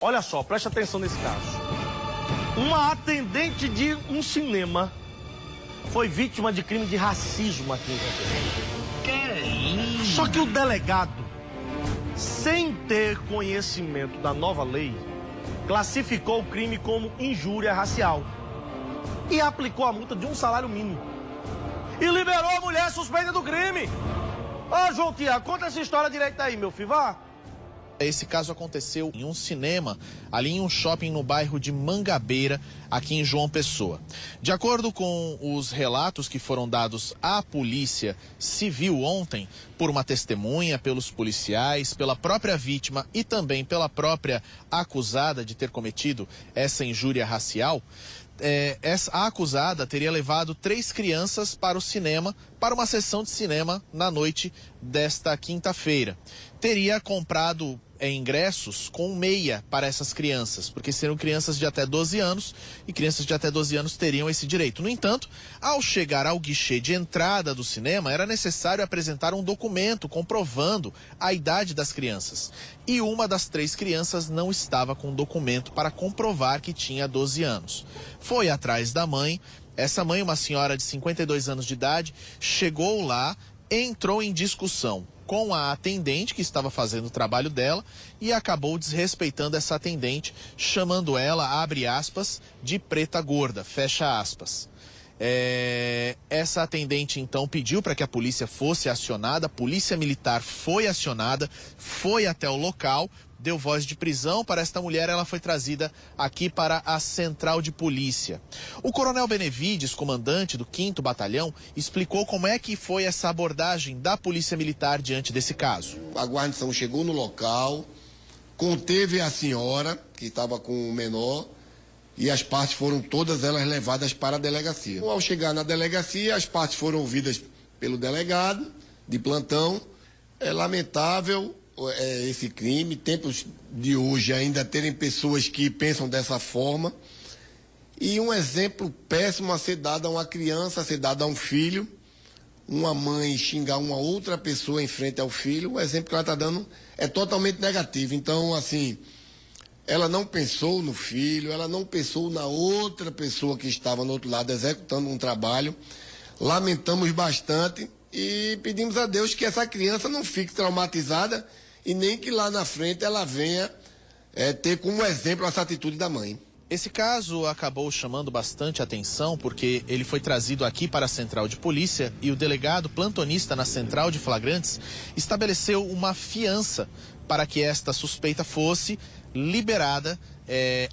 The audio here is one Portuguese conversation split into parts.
Olha só, preste atenção nesse caso. Uma atendente de um cinema foi vítima de crime de racismo aqui em Campinas. Que isso? Só que o delegado, sem ter conhecimento da nova lei, classificou o crime como injúria racial e aplicou a multa de um salário mínimo. E liberou a mulher suspeita do crime. Ô, João Tiago, conta essa história direito aí, meu filho, vá. Esse caso aconteceu em um cinema, ali em um shopping no bairro de Mangabeira, aqui em João Pessoa. De acordo com os relatos que foram dados à Polícia Civil ontem, por uma testemunha, pelos policiais, pela própria vítima e também pela própria acusada de ter cometido essa injúria racial, a acusada teria levado 3 crianças para o cinema, para uma sessão de cinema na noite desta quinta-feira. Teria comprado ingressos com meia para essas crianças, porque seriam crianças de até 12 anos e crianças de até 12 anos teriam esse direito. No entanto, ao chegar ao guichê de entrada do cinema, era necessário apresentar um documento comprovando a idade das crianças. E uma das 3 crianças não estava com documento para comprovar que tinha 12 anos. Foi atrás da mãe. Essa mãe, uma senhora de 52 anos de idade, chegou lá, entrou em discussão com a atendente que estava fazendo o trabalho dela e acabou desrespeitando essa atendente, chamando ela, abre aspas, de preta gorda, fecha aspas. Essa atendente então pediu para que a polícia fosse acionada, a polícia militar foi acionada, foi até o local, deu voz de prisão para esta mulher, ela foi trazida aqui para a central de polícia. O coronel Benevides, comandante do 5º Batalhão, explicou como é que foi essa abordagem da polícia militar diante desse caso. A guarnição chegou no local, conteve a senhora, que estava com o menor, e as partes foram todas elas levadas para a delegacia. Ao chegar na delegacia, as partes foram ouvidas pelo delegado de plantão. É lamentável esse crime, tempos de hoje ainda terem pessoas que pensam dessa forma. E um exemplo péssimo a ser dado a uma criança, a ser dado a um filho, uma mãe xingar uma outra pessoa em frente ao filho, o exemplo que ela está dando é totalmente negativo. Então, assim, ela não pensou no filho, ela não pensou na outra pessoa que estava no outro lado executando um trabalho. Lamentamos bastante e pedimos a Deus que essa criança não fique traumatizada e nem que lá na frente ela venha ter como exemplo essa atitude da mãe. Esse caso acabou chamando bastante atenção porque ele foi trazido aqui para a central de polícia e o delegado plantonista na central de flagrantes estabeleceu uma fiança para que esta suspeita fosse liberada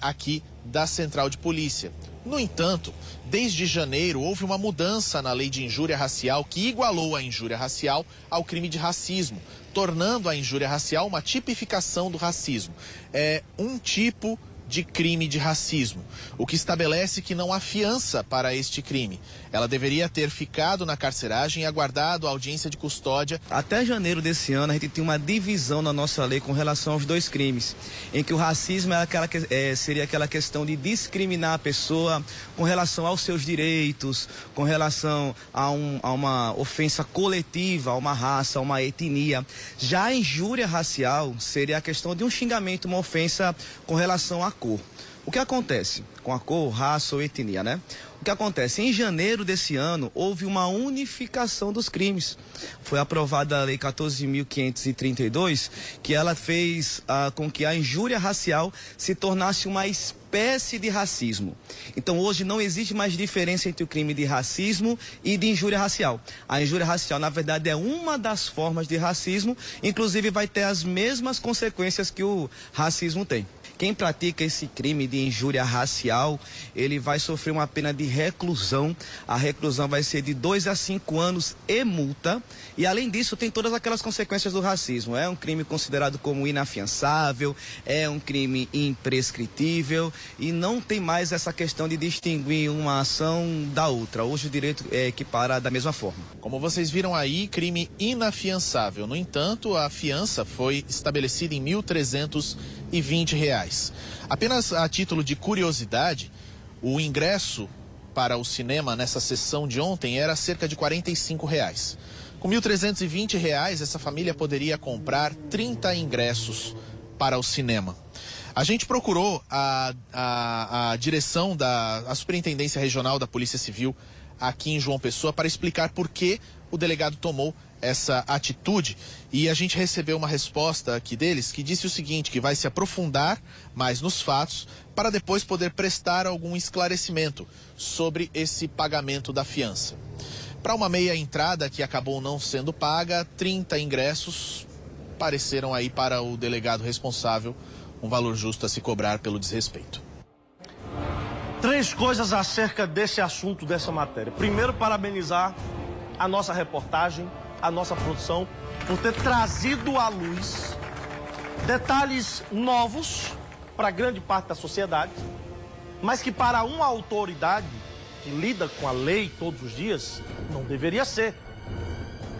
aqui da central de polícia. No entanto, desde janeiro houve uma mudança na lei de injúria racial que igualou a injúria racial ao crime de racismo, tornando a injúria racial uma tipificação do racismo. É um tipo de crime de racismo, o que estabelece que não há fiança para este crime. Ela deveria ter ficado na carceragem e aguardado a audiência de custódia. Até janeiro desse ano, a gente tem uma divisão na nossa lei com relação aos 2 crimes, em que o racismo seria aquela questão de discriminar a pessoa com relação aos seus direitos, com relação a uma ofensa coletiva, a uma raça, a uma etnia. Já a injúria racial seria a questão de um xingamento, uma ofensa com relação à cor. O que acontece com a cor, raça ou etnia, né? O que acontece? Em janeiro desse ano, houve uma unificação dos crimes. Foi aprovada a Lei 14.532, que ela fez com que a injúria racial se tornasse uma espécie de racismo. Então, hoje não existe mais diferença entre o crime de racismo e de injúria racial. A injúria racial, na verdade, é uma das formas de racismo, inclusive vai ter as mesmas consequências que o racismo tem. Quem pratica esse crime de injúria racial, ele vai sofrer uma pena de reclusão. A reclusão vai ser de 2 a 5 anos e multa. E além disso, tem todas aquelas consequências do racismo. É um crime considerado como inafiançável, é um crime imprescritível e não tem mais essa questão de distinguir uma ação da outra. Hoje o direito é equiparado da mesma forma. Como vocês viram aí, crime inafiançável. No entanto, a fiança foi estabelecida em R$ 1.320. Apenas a título de curiosidade, o ingresso para o cinema nessa sessão de ontem era cerca de R$ 45. Com R$ 1.320, essa família poderia comprar 30 ingressos para o cinema. A gente procurou a direção a Superintendência Regional da Polícia Civil aqui em João Pessoa para explicar por que o delegado tomou essa atitude, e a gente recebeu uma resposta aqui deles que disse o seguinte, que vai se aprofundar mais nos fatos para depois poder prestar algum esclarecimento sobre esse pagamento da fiança. Para uma meia entrada que acabou não sendo paga, 30 ingressos pareceram aí para o delegado responsável um valor justo a se cobrar pelo desrespeito. 3 coisas acerca desse assunto, dessa matéria. Primeiro, parabenizar a nossa reportagem, a nossa produção, por ter trazido à luz detalhes novos para grande parte da sociedade, mas que para uma autoridade que lida com a lei todos os dias, não deveria ser.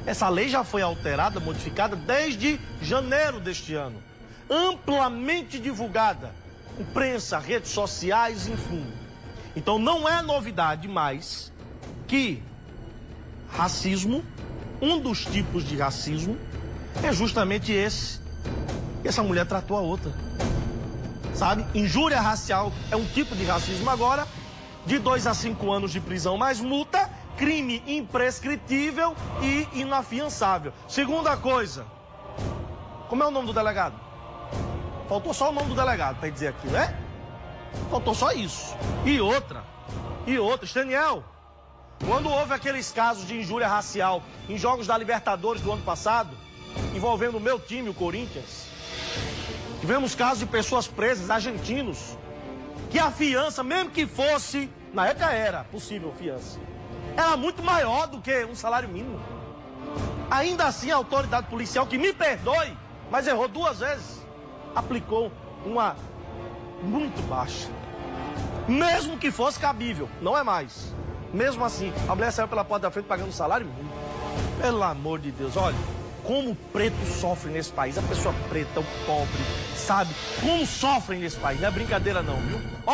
Essa lei já foi alterada, modificada desde janeiro deste ano, amplamente divulgada, imprensa, redes sociais, enfim. Então não é novidade mais que racismo, um dos tipos de racismo, é justamente esse. E essa mulher tratou a outra. Sabe? Injúria racial é um tipo de racismo agora, de 2 a 5 anos de prisão mais multa, crime imprescritível e inafiançável. Segunda coisa, como é o nome do delegado? Faltou só o nome do delegado para dizer aqui, né? Faltou só isso. E outra, Staniel, quando houve aqueles casos de injúria racial em jogos da Libertadores do ano passado, envolvendo o meu time, o Corinthians, tivemos casos de pessoas presas, argentinos, que a fiança, mesmo que fosse, na época era possível fiança, era muito maior do que um salário mínimo. Ainda assim, a autoridade policial, que me perdoe, mas errou 2 vezes, aplicou uma muito baixa. Mesmo que fosse cabível, não é mais. Mesmo assim, a mulher saiu pela porta da frente pagando um salário mínimo. Pelo amor de Deus, olha, como o preto sofre nesse país, a pessoa preta, o pobre, sabe? Como sofrem nesse país, não é brincadeira não, viu?